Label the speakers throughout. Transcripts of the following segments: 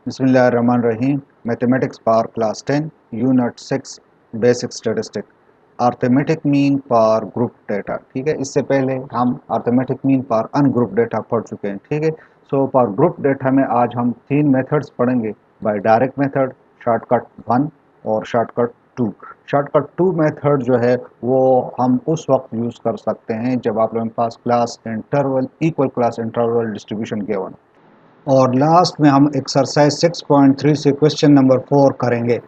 Speaker 1: बिस्मिल्लाहिर्रहमानिर्रहीम। मैथमेटिक्स पार class 10 unit 6 basic statistic arithmetic mean पार ग्रुप डेटा। ठीक है, इससे पहले हम अर्थमेटिक मीन पार अनग्रुप डेटा पढ़ चुके हैं। ठीक है, सो पार ग्रुप डेटा में आज हम 3 मेथड्स पढ़ेंगे, बाय डायरेक्ट मेथड, शॉर्टकट 1 और शॉर्टकट 2। शॉर्टकट 2 मेथड जो है वो हम उस वक्त यूज़ कर सकते हैं जब आप लोगों के पास class interval equal class interval distribution given, और लास्ट में हम एक्सरसाइज 6.3 से क्वेश्चन नंबर 4 करेंगे।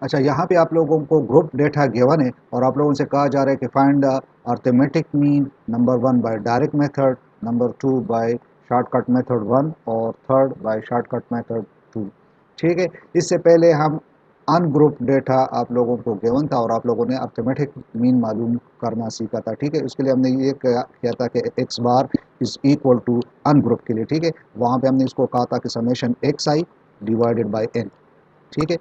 Speaker 1: अच्छा, यहाँ पे आप लोगों को ग्रुप डेटा गिवन है और आप लोगों से कहा जा रहा है कि find the arithmetic mean, number 1 by direct method, number 2 by shortcut method 1 और थर्ड बाय शॉर्टकट मेथड 2। ठीक है, इससे पहले हम अनग्रुप डेटा आप लोगों को गिवन था और आप लोगों ने अर्थमेटिक मीन मालूम करना सीखा था। ठीक है, उसके लिए हमने ये किया था कि x bar is equal to ungroup के लिए। ठीक है, वहाँ पे हमने इसको कहा था कि summation x i divided by n. ठीक है,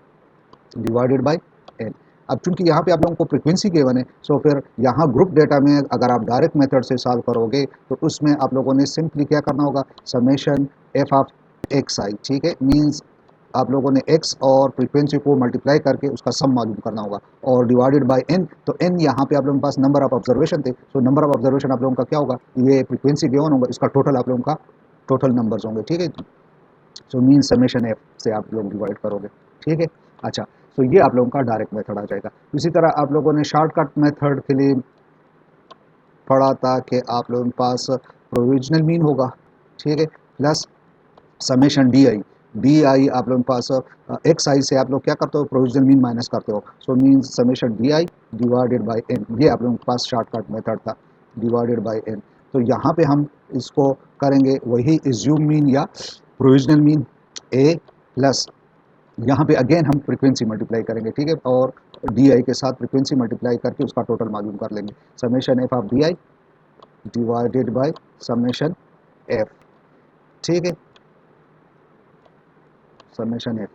Speaker 1: डिवाइडेड बाय एन। अब चूंकि यहाँ पे आप लोगों को फ्रीक्वेंसी गिवन है, सो फिर यहाँ ग्रुप डेटा में अगर आप डायरेक्ट मेथड से सॉल्व करोगे तो उसमें आप लोगों ने सिंपली क्या करना होगा, समेशन एफ ऑफ एक्स आई। ठीक है, मीन्स आप लोगों ने एक्स और फ्रीक्वेंसी को मल्टीप्लाई करके उसका सम मालूम करना होगा और डिवाइडेड बाय एन। तो एन यहाँ पे आप लोगों के पास नंबर ऑफ ऑब्जर्वेशन थे, सो नंबर ऑफ ऑब्जर्वेशन आप लोगों का क्या होगा, ये फ्रीक्वेंसी गिवन होगा, इसका टोटल आप लोगों का टोटल नंबर्स होंगे। ठीक है, सो मीन समेशन एफ से आप लोग डिवाइड करोगे। ठीक है, अच्छा, तो ये आप लोगों का डायरेक्ट मेथड आ जाएगा। इसी तरह आप लोगों ने शॉर्टकट मेथड के लिए पढ़ा था कि आप लोगों के पास प्रोविजनल मीन होगा। ठीक है, plus summation d I. D I आप लोगों के पास एक्स आई से आप लोग क्या करते हो, प्रोविजनल मीन माइनस करते हो, so mean summation d i divided by n. ये आप लोगों के पास शॉर्टकट मेथड था, डिवाइडेड बाई एन। तो यहाँ पे हम इसको करेंगे वही एज्यूम मीन या प्रोविजनल मीन ए, प्लस यहाँ पे अगेन हम फ्रीक्वेंसी मल्टीप्लाई करेंगे। ठीक है, और डी आई के साथ फ्रीक्वेंसी मल्टीप्लाई करके उसका टोटल मालूम कर लेंगे, summation F of D i divided by summation F. ठीक है, समेशन एफ।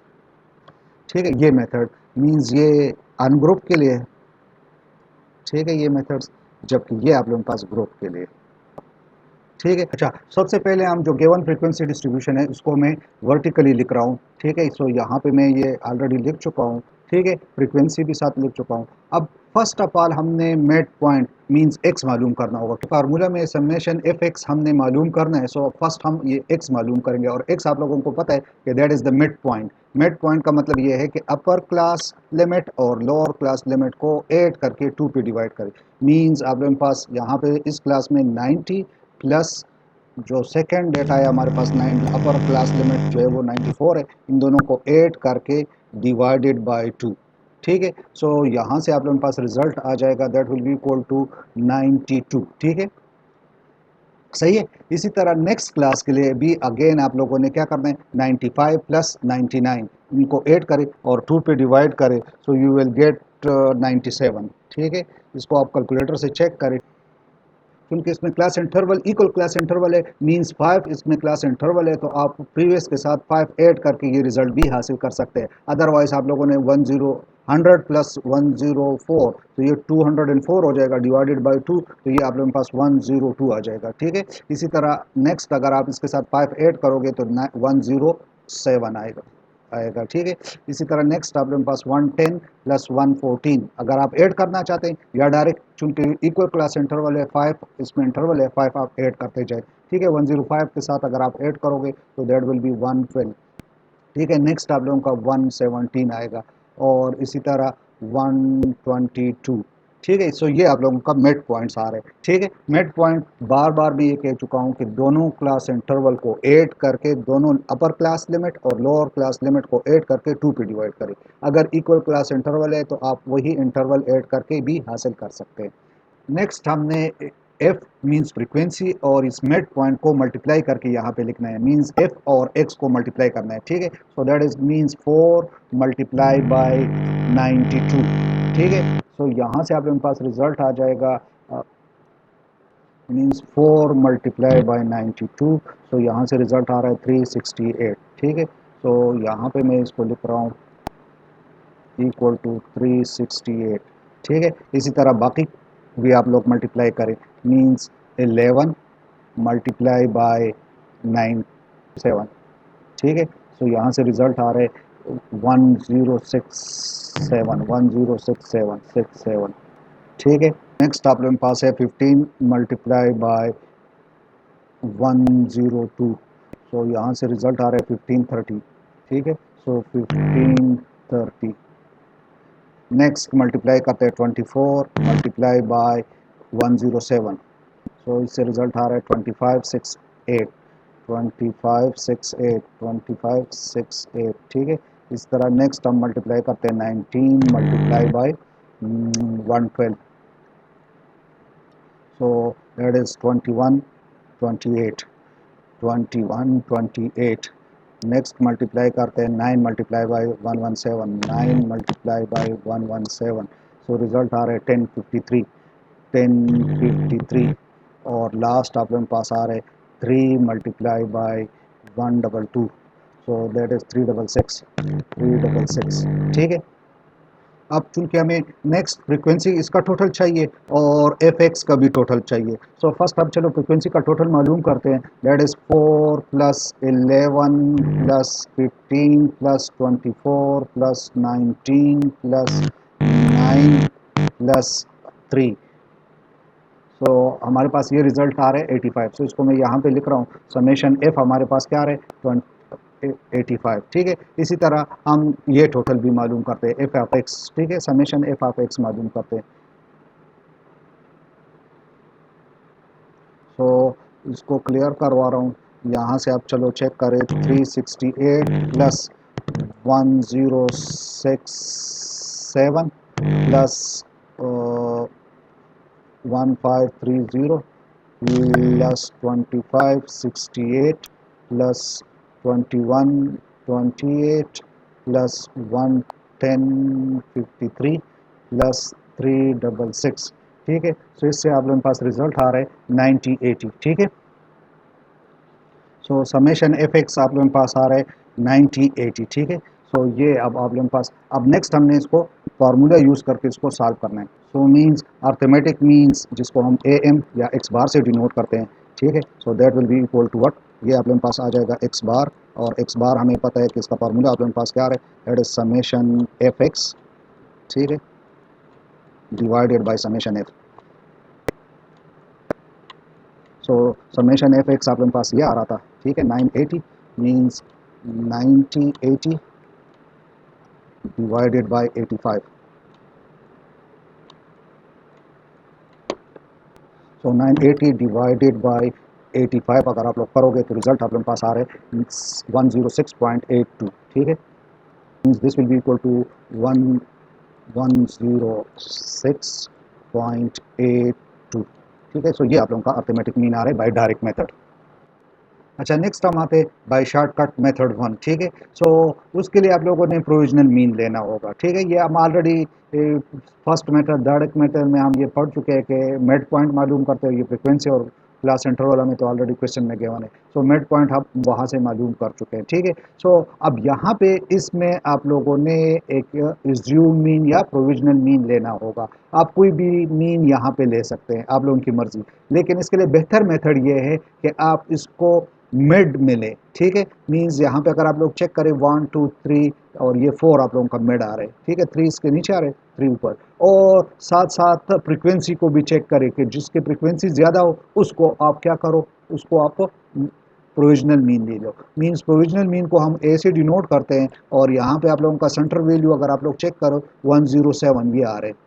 Speaker 1: ठीक है, ये मेथड मींस ये अनग्रुप के लिए है। ठीक है, ये मेथड्स, जबकि ये आप लोगों के पास ग्रुप के लिए। ठीक है, अच्छा, सबसे पहले हम जो गिवन फ्रीक्वेंसी डिस्ट्रीब्यूशन है उसको मैं वर्टिकली लिख रहा हूँ। ठीक है, सो यहाँ पे मैं ये ऑलरेडी लिख चुका हूँ। ठीक है, फ्रीक्वेंसी भी साथ लिख चुका हूँ। अब फर्स्ट ऑफ ऑल हमने मिड पॉइंट मींस एक्स मालूम करना होगा। फार्मूला में समेशन एफ एक्स हमने मालूम करना है, सो फर्स्ट हम ये एक्स मालूम करेंगे और एक्स आप लोगों को पता है कि that is the mid point. Mid point का मतलब ये है कि अपर क्लास लिमिट और लोअर क्लास लिमिट को ऐड करके 2 पे डिवाइड करें। मींस आप लोगों के पास यहाँ पे इस क्लास में 90 प्लस जो सेकेंड डेटा है हमारे पास 9, अपर क्लास लिमिट जो है वो 94 है, इन दोनों को ऐड करके डिवाइडेड बाय 2। ठीक है, सो यहाँ से आप लोगों के पास रिजल्ट आ जाएगा, that will be equal to 92। ठीक है, सही है। इसी तरह नेक्स्ट क्लास के लिए भी अगेन आप लोगों ने क्या करना है, 95 प्लस 99 इनको ऐड करें और 2 पे डिवाइड करें, सो यू विल गेट 97। ठीक है, इसको आप कैलकुलेटर से चेक करें, क्योंकि इसमें class interval equal class interval है, मींस 5 इसमें क्लास इंटरवल है, तो आप प्रीवियस के साथ 5 ऐड करके ये रिजल्ट भी हासिल कर सकते हैं। अदरवाइज आप लोगों ने 100 प्लस 104, तो ये 204 हो जाएगा डिवाइडेड बाय 2, तो ये आप लोगों के पास 102 आ जाएगा। ठीक है, इसी तरह नेक्स्ट अगर आप इसके साथ 5 ऐड करोगे तो 107 आएगा। ठीक है, इसी तरह नेक्स्ट आप लोगों के पास 110 प्लस 114 अगर आप ऐड करना चाहते हैं, या डायरेक्ट चूंकि इक्वल क्लास इंटरवल है 5 इसमें इंटरवल है 5 आप ऐड करते जाए। ठीक है, 105 के साथ अगर आप ऐड करोगे तो दैट विल बी 112। ठीक है, नेक्स्ट आप लोगों का 117 आएगा और इसी तरह 122। ठीक है, सो ये आप लोगों का मिड पॉइंट्स आ रहे हैं। ठीक है, मिड पॉइंट बार बार मैं ये कह चुका हूँ कि दोनों क्लास इंटरवल को ऐड करके, दोनों अपर क्लास लिमिट और लोअर क्लास लिमिट को ऐड करके 2 पे डिवाइड करें। अगर इक्वल क्लास इंटरवल है तो आप वही इंटरवल ऐड करके भी हासिल कर सकते हैं। नेक्स्ट हमने एफ मीन्स फ्रीक्वेंसी और इस मिड पॉइंट को मल्टीप्लाई करके यहाँ पे लिखना है, मीन्स एफ और एक्स को मल्टीप्लाई करना है। ठीक है, so that is means 4 multiply by 92। ठीक है, सो यहाँ से आप लोगों के पास रिजल्ट आ जाएगा मीन्स 4 मल्टीप्लाई बाय 92, सो यहाँ से रिजल्ट आ रहा है 368। ठीक है, सो यहाँ पे मैं इसको लिख रहा हूँ इक्वल टू 368। ठीक है, इसी तरह बाकी भी आप लोग मल्टीप्लाई करें, मीन्स 11 मल्टीप्लाई बाय 9 7। ठीक है, सो यहाँ से रिजल्ट आ रहे 1067 106767। ठीक है, नेक्स्ट आप लोगों के पास है 15 मल्टीप्लाई बाय 102। सो यहाँ से रिजल्ट आ रहा है 1530। ठीक है, सो 1530। नेक्स्ट मल्टीप्लाई करते हैं 24 मल्टीप्लाई बाय 107। सो इससे रिजल्ट आ रहा है 2568 2568 2568। ठीक है, इस तरह नेक्स्ट हम मल्टीप्लाई करते हैं 19 multiply by 112। So that is 2128 2128। Next multiply करते हैं 9 multiply by 117 9 multiply by 117। So result आ रहा है 1053 1053। और लास्ट आप लोगों के पास आ रहे 3 multiply bye 122। So that is 366 366। ठीक है, अब चूंकि हमें नेक्स्ट फ्रीक्वेंसी इसका टोटल चाहिए और एफ एक्स का भी टोटल चाहिए, सो फर्स्ट अब चलो फ्रीक्वेंसी का टोटल मालूम करते हैं। That is 4 plus 11 plus 15 plus 24 plus 19 plus 9 plus 3। सो हमारे पास ये रिजल्ट आ रहा है 85। सो इसको मैं यहाँ पे लिख रहा हूँ, समेशन एफ हमारे पास क्या आ रहा है 85। ठीक है, इसी तरह हम ये टोटल भी मालूम करते हैं एफ ऑफ एक्स। ठीक है, समेशन एफ ऑफ एक्स मालूम करते हैं। सो इसको क्लियर करवा रहा हूँ, यहाँ से आप चलो चेक करें 368 plus 1067 plus 1530 plus 2568 plus 2128 plus 11053 plus 366। ठीक है, सो इससे आप लोगों के पास रिजल्ट आ रहा है 9080। ठीक है, सो समेशन एफ एक्स आप लोगों के पास आ रहा है 9080। ठीक है, सो ये अब आप लोगों के पास, अब नेक्स्ट हमने इसको फार्मूला यूज़ करके इसको सॉल्व करना है। सो मीन्स अर्थमेटिक मीन्स जिसको हम ए एम या एक्स बार से डिनोट करते हैं। ठीक है, so that will be equal to what, ये आप लोगों के पास आ जाएगा एक्स बार, और एक्स बार हमें पता है कि इसका फार्मूला आप लोगों के पास क्या आ रहा है, that is summation F X. ठीक है, divided by summation F. So summation F x आप लोगों के पास ये आ रहा था। ठीक है, 980 means 9080 divided by 85। So 980 divided by 85 अगर आप लोग करोगे तो रिजल्ट आप लोगों के पास आ रहे हैं 106.82। ठीक है, means this will be equal to 106.82। ठीक है, सो ये आप लोगों का अर्थमेटिक मीन आ रहा है बाय डायरेक्ट मेथड। अच्छा, नेक्स्ट हम आते हैं बाय शॉर्टकट मेथड 1। ठीक है, सो उसके लिए आप लोगों ने प्रोविजनल मीन लेना होगा। ठीक है, ये हम already first method direct method में हम ये पढ़ चुके हैं कि मिड पॉइंट मालूम करते हैं, ये फ्रिक्वेंसी और क्लास इंटरवल हमें तो ऑलरेडी क्वेश्चन में गिवन है। सो मिड पॉइंट हम वहाँ से मालूम कर चुके हैं। ठीक है, सो अब यहाँ पे इसमें आप लोगों ने एक एज्यूम मीन या प्रोविजनल मीन लेना होगा। आप कोई भी मीन यहाँ पे ले सकते हैं, आप लोगों की मर्जी, लेकिन इसके लिए बेहतर मेथड ये है कि आप इसको मिड मिले। ठीक है, मीन्स यहाँ पे अगर आप लोग चेक करें 1 2 3 और ये 4 आप लोगों का मिड आ रहे हैं। ठीक है, 3 इसके नीचे आ रहे हैं, 3 ऊपर, और साथ साथ फ्रीक्वेंसी को भी चेक करें कि जिसकी फ्रीक्वेंसी ज़्यादा हो उसको आप क्या करो, उसको आप प्रोविजनल मीन ले लो। मीन्स प्रोविजनल मीन को हम ए से डिनोट करते हैं, और यहाँ पे आप लोगों का सेंटर वैल्यू अगर आप लोग चेक करो 107 ये आ रहे हैं।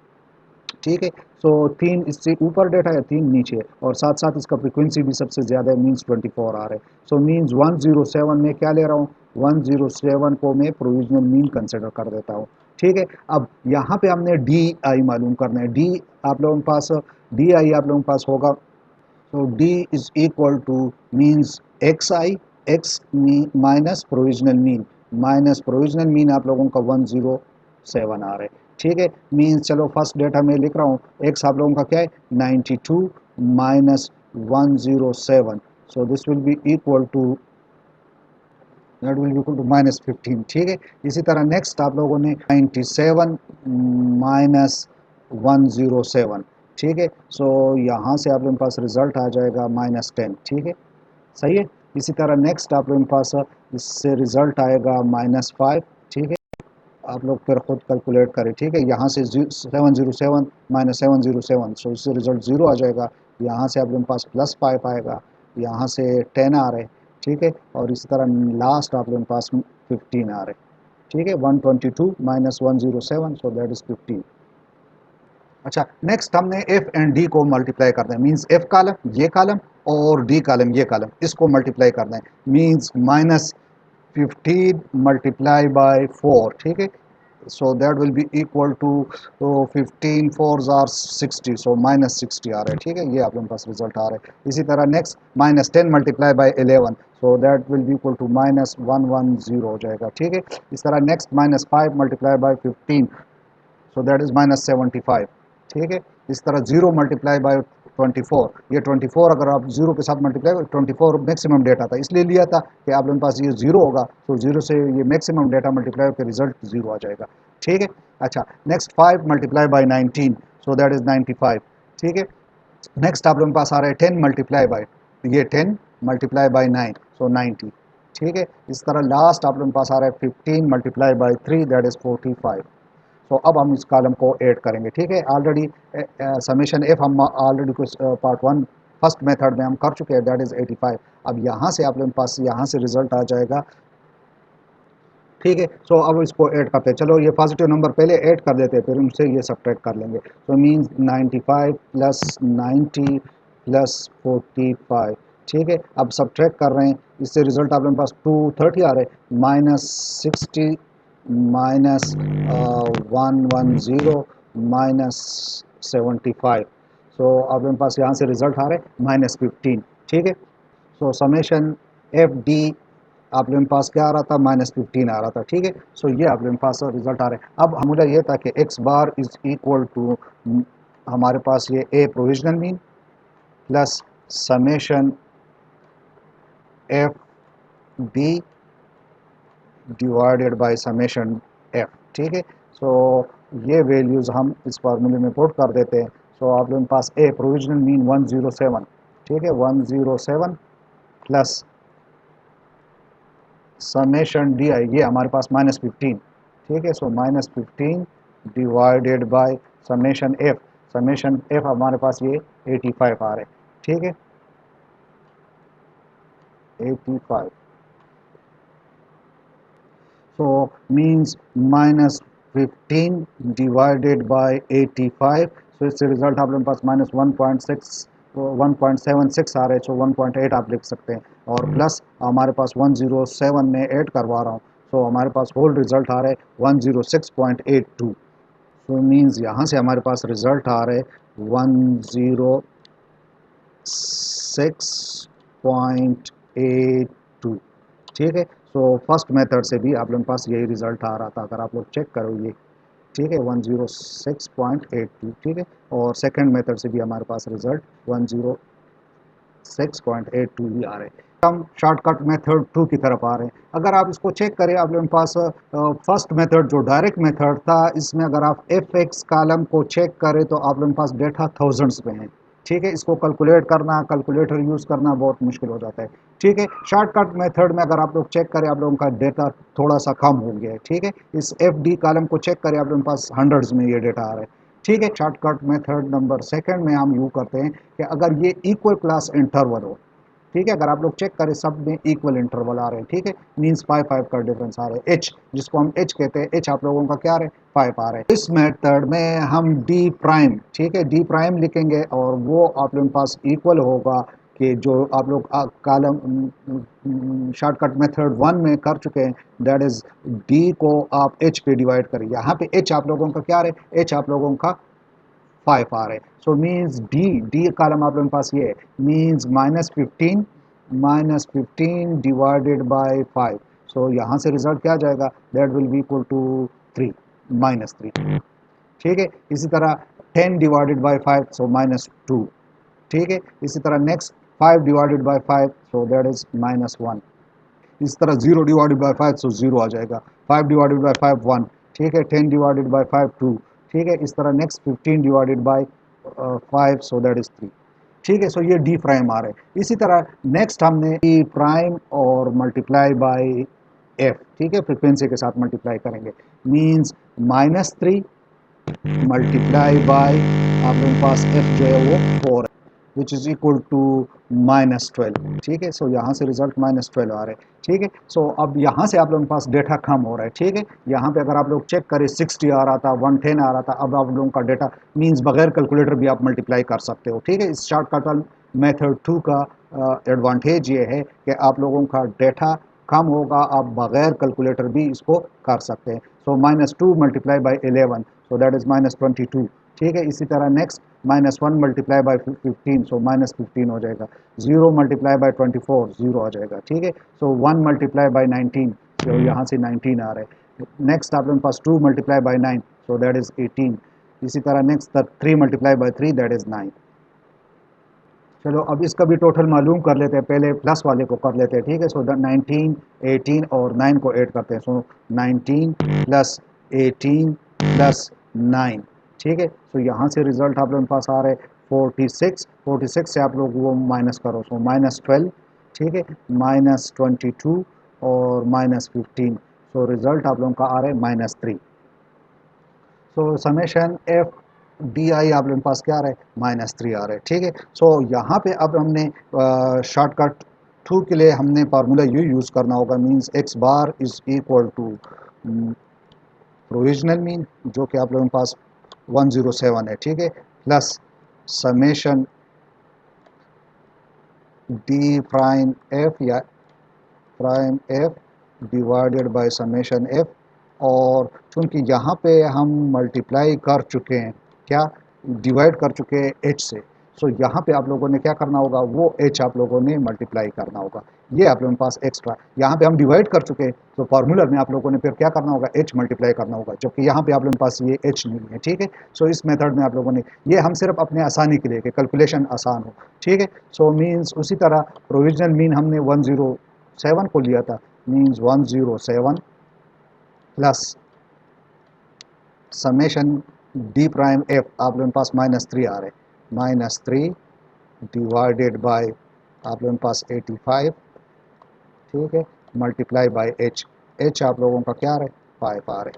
Speaker 1: ठीक है, सो 3 इससे ऊपर डेटा है, 3 नीचे, और साथ साथ इसका फ्रीक्वेंसी भी सबसे ज़्यादा है, मीन्स 24 आ रहा है। सो मीन्स 107 में क्या ले रहा हूँ, 107 को मैं प्रोविजनल मीन कंसिडर कर देता हूँ। ठीक है, अब यहाँ पे हमने डी आई मालूम करना है। डी आप लोगों के पास, डी आई आप लोगों के पास होगा, तो D is equal two means x I, x minus provisional mean, minus provisional mean आप लोगों का 107 आ रहा है। ठीक है, मीन्स चलो फर्स्ट डेटा मैं लिख रहा हूँ, एक्स आप लोगों का क्या है 92 minus 107। So this will be equal to that will be equal to -15। ठीक है, इसी तरह नेक्स्ट आप लोगों ने 97 माइनस 107। ठीक है, सो यहाँ से आप लोगों के पास रिजल्ट आ जाएगा -10। ठीक है, सही है। इसी तरह नेक्स्ट आप लोगों के पास इससे रिजल्ट आएगा -5। ठीक है, आप लोग फिर खुद कैलकुलेट करें। ठीक है, यहाँ से 707 माइनस 707, सो इससे रिजल्ट 0 आ जाएगा। यहाँ से आप लोगों के पास +5 आएगा, यहाँ से 10 आ रहे। ठीक है, और इसी तरह लास्ट आप लोगों के पास 15 आ रहे। ठीक है, 122 माइनस 107, सो दैट इज़ 15। अच्छा, नेक्स्ट हमने एफ एंड डी को मल्टीप्लाई करना है। मीन्स एफ कॉलम ये कॉलम और डी कॉलम ये कॉलम, इसको मल्टीप्लाई करना है। Means -15 multiply by 4। ठीक है, so that will be equal to, तो 15 4s are 60, so -60 आ रहा है। ठीक है, ये आप लोगों के पास रिजल्ट आ रहा है। इसी तरह next -10 multiply by 11, so that will be equal to -110 हो जाएगा। ठीक है, इस तरह next -5 multiply by 15, so that is -75। ठीक है, इस तरह 0 मल्टीप्लाई बाय 24, ये 24 अगर आप 0 के साथ मल्टीप्लाई, 24 मैक्सिमम डेटा था, इसलिए लिया था कि आप लोगों के पास ये 0 होगा, तो 0 से ये मैक्सिमम डेटा मल्टीप्लाई होकर रिजल्ट 0 आ जाएगा। ठीक है, अच्छा next 5 multiply by 19, so that is 95। ठीक है, नेक्स्ट आप लोगों के पास आ रहा है 10 मल्टीप्लाई बाय, ये 10 मल्टीप्लाई बाय 9, सो 90। ठीक है, इस तरह लास्ट आप लोगों के पास आ रहा है 15 मल्टीप्लाई बाय 3, दैट इज़ 45। तो अब हम इस कॉलम को ऐड करेंगे। ठीक है, ऑलरेडी समेशन एफ हम ऑलरेडी कुछ पार्ट 1 फर्स्ट मेथड में हम कर चुके हैं, दैट इज़ 85। अब यहाँ से आप लोगों के पास यहाँ से रिजल्ट आ जाएगा। ठीक है, सो अब इसको ऐड करते हैं। चलो ये पॉजिटिव नंबर पहले ऐड कर देते हैं, फिर उनसे ये सब्ट्रैक्ट कर लेंगे। तो मीन्स 95 प्लस 90 प्लस 45। ठीक है, अब सब्ट्रैक्ट कर रहे हैं, इससे रिजल्ट आप लोगों के पास 230 आ रहे हैं। -60 माइनस 110 माइनस 75, सो आप लोगों के पास यहाँ से रिजल्ट आ रहे हैं -15। ठीक है, सो समेशन एफ डी आप लोगों के पास क्या आ रहा था, -15 आ रहा था। ठीक है, सो ये आप लोगों के पास रिजल्ट आ रहे हैं। अब मुझे ये था कि x bar is equal to, हमारे पास ये a provisional mean plus summation F D divided by summation F. ठीक है, सो ये वैल्यूज़ हम इस फार्मूले में पुट कर देते हैं। सो आप लोगों के पास ए प्रोविजनल मीन 107। ठीक है, 107 प्लस समेशन डी आई, ये हमारे पास -15। ठीक है, सो -15 divided by summation F, summation F हमारे पास ये 85 आ रहे। ठीक है, 85, so means -15 डिवाइडेड बाय 85, सो इससे रिजल्ट आप लोगों के पास -1.6 1.76 आ रहे हैं। सो 1.8 आप लिख सकते हैं, और प्लस हमारे पास 107 में ऐड करवा रहा हूँ, सो हमारे पास होल रिजल्ट आ रहा है 106.82। सो मीन्स यहाँ से हमारे पास रिजल्ट आ रहे 106.82। ठीक है, सो फर्स्ट मेथड से भी आप लोगों के पास यही रिजल्ट आ रहा था, अगर आप लोग चेक करो ये। ठीक है, 106.82। ठीक है, और सेकंड मेथड से भी हमारे पास रिजल्ट 106.82 ही आ रहे हैं। हम शॉर्टकट मेथड 2 की तरफ आ रहे हैं। अगर आप इसको चेक करें, आप लोगों के पास फर्स्ट मेथड जो डायरेक्ट मेथड था, इसमें अगर आप एफ एक्स कॉलम को चेक करें तो आप लोगों के पास डेटा थाउजेंड्स में है। ठीक है, इसको कैलकुलेट करना, कैलकुलेटर यूज़ करना बहुत मुश्किल हो जाता है। ठीक है, शॉर्टकट मेथड में अगर आप लोग चेक करें, आप लोगों का डेटा थोड़ा सा कम हो गया है। ठीक है, इस एफ डी कॉलम को चेक करें, आप लोगों के पास हंड्रेड्स में ये डेटा आ रहा है। ठीक है, शॉर्टकट मेथड नंबर सेकंड में हम यूँ करते हैं कि अगर ये इक्वल क्लास इंटरवल हो। ठीक है, अगर आप लोग चेक करें सब में इक्वल इंटरवल आ रहे हैं। ठीक है, मीन्स 5 का डिफरेंस आ रहा है। एच जिसको हम एच कहते हैं, एच आप लोगों का क्या आ रहा है, 5 आ रहा है। इस मेथड में हम डी प्राइम, ठीक है, डी प्राइम लिखेंगे, और वो आप लोगों के पास इक्वल होगा कि जो आप लोग कॉलम शॉर्टकट मेथड 1 में कर चुके हैं, दैट इज़ डी को आप एच पे डिवाइड करें। यहाँ पे एच आप लोगों का क्या आ रहा है, एच आप लोगों का 5 आ रहे हैं। So means D, D column आप लोगों के पास ये है, मीन्स -15 डिवाइडेड बाय 5। सो यहाँ से रिजल्ट क्या आ जाएगा, that will be equal to 3, -3। ठीक है, इसी तरह 10 डिवाइडेड बाय 5, सो -2। ठीक है, इसी तरह next 5 divided by 5, so that is -1। इस तरह 0 डिवाइडेड बाय 5 सो 0 आ जाएगा, 5 डिवाइडेड बाय 5 1, ठीक है, 10 डिवाइडेड बाय 5 2, ठीक है, इस तरह next 15 divided by 5 so that is 3, ठीक है। सो ये डी प्राइम आ रहा है। इसी तरह नेक्स्ट हमने डी प्राइम और मल्टीप्लाई बाय एफ, ठीक है, फ्रिक्वेंसी के साथ मल्टीप्लाई करेंगे, मींस -3 मल्टीप्लाई बाय आप लोगों के पास एफ जो है वो 4 है, विच इज इक्वल टू -12, ठीक है। सो यहाँ से रिजल्ट -12 आ रहा है, ठीक है। सो अब यहाँ से आप लोगों के पास डेटा कम हो रहा है, ठीक है। यहाँ पे अगर आप लोग चेक करें 60 आ रहा था, 110 आ रहा था, अब आप लोगों का डेटा मींस बगैर कैलकुलेटर भी आप मल्टीप्लाई कर सकते हो, ठीक है। इस शॉर्टकट मेथड 2 का एडवांटेज ये है कि आप लोगों का डेटा कम होगा, आप बगैर कैलकुलेटर भी इसको कर सकते हैं। सो -2 multiply by 11 so that is -22, ठीक है। इसी तरह नेक्स्ट -1 मल्टीप्लाई बाई 15 सो -15 हो जाएगा, 0 मल्टीप्लाई बाई 24 0 आ जाएगा, ठीक है। सो 1 मल्टीप्लाई बाई 19 तो यहाँ से 19 आ रहा है। नेक्स्ट आप लोगों के पास 2 multiply by 9 so that is 18, इसी तरह next 3 multiply by 3 that is 9। चलो अब इसका भी टोटल मालूम कर लेते हैं, पहले प्लस वाले को कर लेते हैं, ठीक है। सो 19 18 और 9 को ऐड करते हैं, सो 19 प्लस 18 प्लस 9, ठीक है। सो यहाँ से रिजल्ट आप लोगों के पास आ रहे 46, 46 से आप लोग वो माइनस करो, सो -12, ठीक है, -22 और -15, सो रिजल्ट आप लोगों का आ रहा है -3। सो समेशन एफ डी आई आप लोगों के पास क्या आ रहा है -3 आ रहा है, ठीक है। सो यहाँ पे अब हमने शॉर्टकट 2 के लिए हमने फार्मूला यू यूज़ करना होगा, means x bar is equal to provisional mean जो कि आप लोगों के पास 107 है, ठीक है, plus summation D prime F या prime F divided by summation F, और चूंकि यहाँ पे हम मल्टीप्लाई कर चुके हैं, क्या डिवाइड कर चुके हैं एच से, सो यहाँ पे आप लोगों ने क्या करना होगा, वो एच आप लोगों ने मल्टीप्लाई करना होगा, ये आप लोगों के पास एक्स्ट्रा, यहाँ पे हम डिवाइड कर चुके हैं तो फार्मूला में आप लोगों ने फिर क्या करना होगा, एच मल्टीप्लाई करना होगा, जबकि यहाँ पे आप लोगों के पास ये एच नहीं है, ठीक है। सो इस मेथड में आप लोगों ने, ये हम सिर्फ अपने आसानी के लिए कि कैलकुलेशन आसान हो, ठीक है। सो मीन्स उसी तरह प्रोविजनल मीन हमने 107 को लिया था, means 107 plus summation D prime F आप लोगों के पास -3 आ रहे, -3 डिवाइडेड बाय आप लोगों के पास 85, ठीक है, मल्टीप्लाई बाय एच, एच आप लोगों का क्या आ रहा है 5 आ रहे,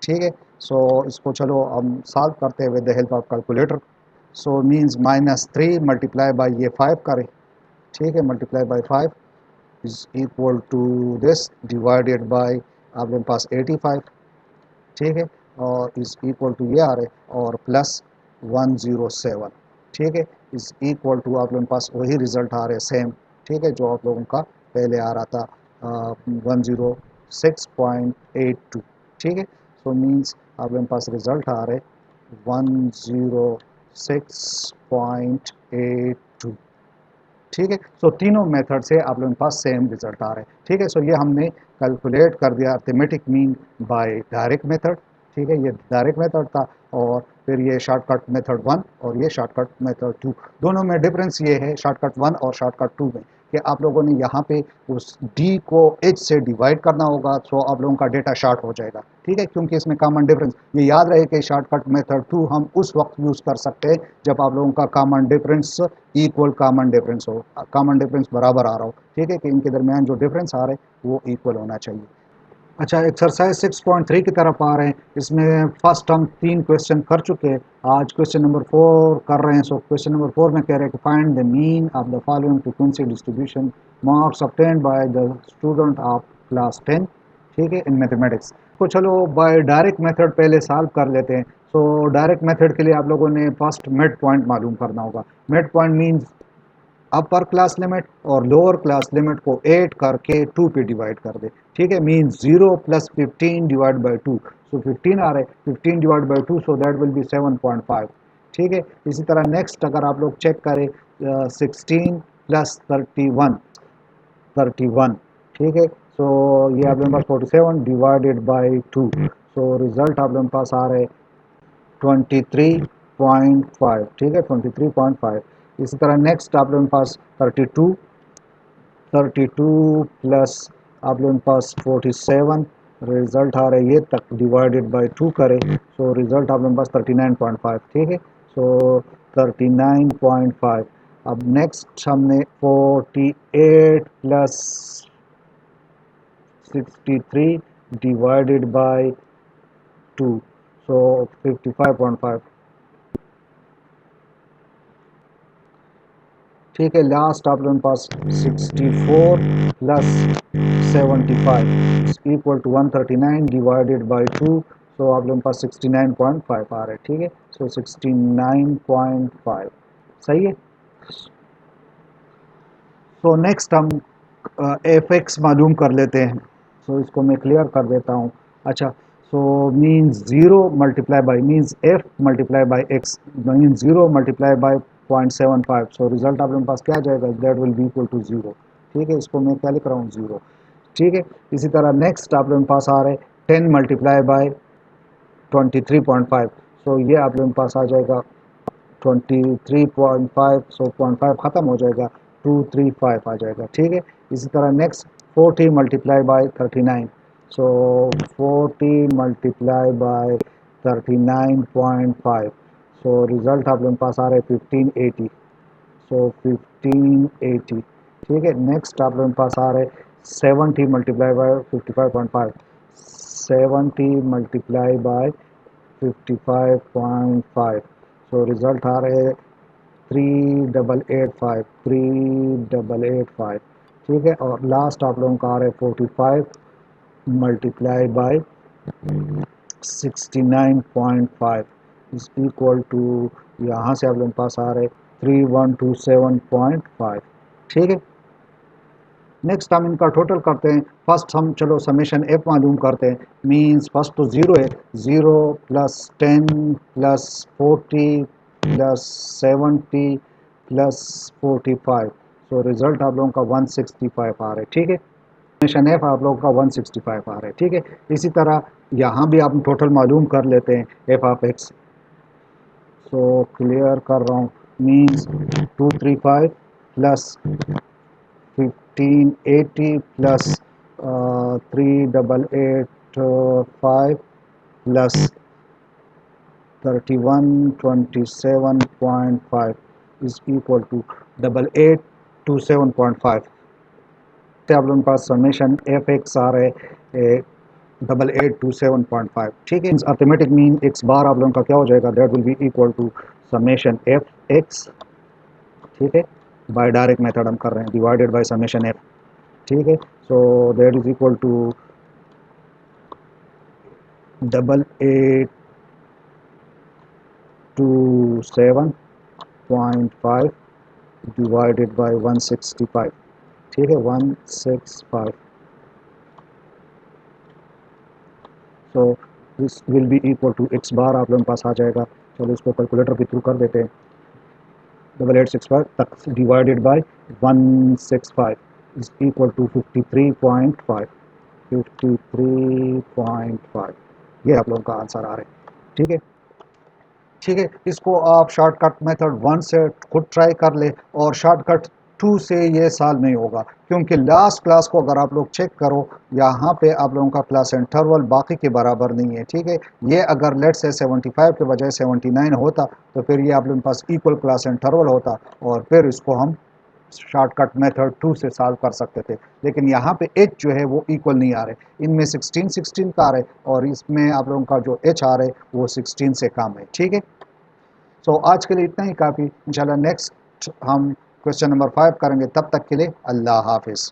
Speaker 1: ठीक है। सो इसको चलो हम सॉल्व करते हैं with the help of calculator. So means -3 multiply by ये 5 करें, ठीक है, multiply by 5 is equal to this divided by आप लोगों के पास 85, ठीक है, और इज इक्वल टू ये आ रहे और प्लस 107, ठीक है, इज इक्वल टू आप लोगों के पास वही रिजल्ट आ रहे सेम, ठीक है, जो आप लोगों का पहले आ रहा था 106.82, ठीक है। सो मीन्स आप लोगों के पास रिजल्ट आ रहे 106.82, ठीक है। सो तीनों मेथड से आप लोगों के पास सेम रिजल्ट आ रहे हैं, ठीक है। सो ये हमने कैलकुलेट कर दिया arithmetic mean by direct method, ठीक है, ये डायरेक्ट मेथड था, और फिर ये शॉर्टकट मेथड 1 और ये शॉर्टकट मेथड 2, दोनों में डिफरेंस ये है शॉर्टकट 1 और शॉर्टकट 2 में कि आप लोगों ने यहाँ पे उस डी को एच से डिवाइड करना होगा, तो आप लोगों का डेटा शॉर्ट हो जाएगा, ठीक है, क्योंकि इसमें कॉमन डिफरेंस, ये याद रहे कि शॉर्टकट मेथड 2 हम उस वक्त यूज़ कर सकते हैं जब आप लोगों का common difference equal common difference हो, कॉमन डिफरेंस बराबर आ रहा हो, ठीक है, कि इनके दरमियान जो डिफरेंस आ रहे हैं वो इक्वल होना चाहिए। अच्छा, एक्सरसाइज 6.3 की तरफ आ रहे हैं, इसमें फर्स्ट हम 3 क्वेश्चन कर चुके हैं, आज क्वेश्चन नंबर 4 कर रहे हैं। सो क्वेश्चन नंबर 4 में कह रहे हैं कि find the mean of the following frequency distribution marks obtained by the student of class 10, ठीक है, इन मैथमेटिक्स। तो चलो बाय डायरेक्ट मेथड पहले सॉल्व कर लेते हैं। सो डायरेक्ट मेथड के लिए आप लोगों ने फर्स्ट मिड पॉइंट मालूम करना होगा, mid point means upper class limit और लोअर क्लास लिमिट को 8 करके 2 पे डिवाइड कर दे, ठीक है, मीन्स 0 प्लस 15 डिवाइड बाई 2, सो 15 आ रहे, 15 divide by 2 so that will B 7.5, ठीक है। इसी तरह नेक्स्ट अगर आप लोग चेक करें 16 प्लस 31, ठीक है, सो ये आप लोगों के पास 47 डिवाइडेड बाई 2, सो रिजल्ट आप लोगों के पास आ रहे 23.5, ठीक है, 23.5। इसी तरह नेक्स्ट आप लोगों के पास 32 प्लस आप लोगों के पास 47 रिजल्ट आ रहा है, ये तक डिवाइडेड बाय 2 करें सो रिजल्ट आप लोगों के पास 39.5, ठीक है। सो 39.5। अब नेक्स्ट हमने 48 प्लस 63 डिवाइडेड बाय 2 सो 55.5, ठीक है। लास्ट आप लोगों के पास 64 plus 75 equal to 139 divided by 2 so आप लोगों के पास 69.5 आ रहा है, ठीक है। सो 69.5 सही है। सो नेक्स्ट हम एफ एक्स मालूम कर लेते हैं। सो इसको मैं क्लियर कर देता हूँ। अच्छा, so means 0 multiply by means f multiply by x means 0 multiply by 0.75। So result आप लोगों के पास क्या आ जाएगा, that will be equal to 0, ठीक है। इसको मैं क्या लिख रहा हूँ, 0, ठीक है। इसी तरह नेक्स्ट आप लोगों के पास आ रहे 10 मल्टीप्लाई बाई 23.5। सो ये आप लोगों के पास आ जाएगा 23.5, सो 0.5 ख़त्म हो जाएगा, 235 आ जाएगा, ठीक है। इसी तरह next 40 multiply by 39। So 40 multiply by 39.5। So result आप लोगों के पास आ रहा है 1580। सो 1580, ठीक है। नेक्स्ट आप लोगों के पास आ रहे 70 multiply by 55.5। 70 multiply by 55.5। So result आ रहे 3885, ठीक है। और लास्ट आप लोगों का आ रहा है 45 multiply by 69.5 is equal to, यहाँ से आप लोगों के पास आ रहे 3127.5, ठीक है। नेक्स्ट हम इनका टोटल करते हैं। फर्स्ट हम चलो समेशन एफ मालूम करते हैं। मींस फर्स्ट तो 0 है, 0 प्लस 10 प्लस 40 प्लस 70 प्लस 45। सो रिजल्ट आप लोगों का 165 आ रहा है, ठीक है। समेशन एफ आप लोगों का 165 आ रहा है, ठीक है। इसी तरह यहाँ भी आप टोटल मालूम कर लेते हैं F of X. So clear कर रहा हूँ। Means 235 plus 1580 plus 3885 plus 3127.5 is equal to 8827.5। आप लोगों के पास समेशन एफ एक्स आ रहे 8827.5, ठीक है। अर्थमेटिक मीन एक्स बार आप लोगों का क्या हो जाएगा, that will be equal to summation F X, ठीक है। बाय डायरेक्ट मेथड हम कर रहे हैं, डिवाइडेड बाय समेशन एफ, ठीक है। So that is equal to 8827.5 divided by 165, ठीक है, 165। So this will be equal to X bar आप लोगों के पास आ जाएगा। चलो इसको कैलकुलेटर के थ्रू कर देते हैं। 8865 तक divided by 165 is equal to 53.5, 53.5। ये आप लोगों का आंसर आ रहा है, ठीक है। ठीक है, इसको आप शॉर्टकट मेथड 1 से खुद ट्राई कर ले और शॉर्टकट 2 से ये सॉल्व नहीं होगा, क्योंकि लास्ट क्लास को अगर आप लोग चेक करो, यहाँ पे आप लोगों का क्लास इंटरवल बाकी के बराबर नहीं है, ठीक है। ये अगर लेट से 75 के बजाय 79 होता तो फिर ये आप लोगों के पास इक्वल क्लास इंटरवल होता और फिर इसको हम शॉर्टकट मेथड 2 से सॉल्व कर सकते थे। लेकिन यहाँ पे एच जो है वो इक्वल नहीं आ रहे, इनमें 16 का आ रहे और इसमें आप लोगों का जो एच आ रहे वो 16 से कम है, ठीक है। सो आज के लिए इतना ही काफ़ी। इंशाल्लाह नेक्स्ट हम क्वेश्चन नंबर 5 करेंगे। तब तक के लिए अल्लाह हाफिज़।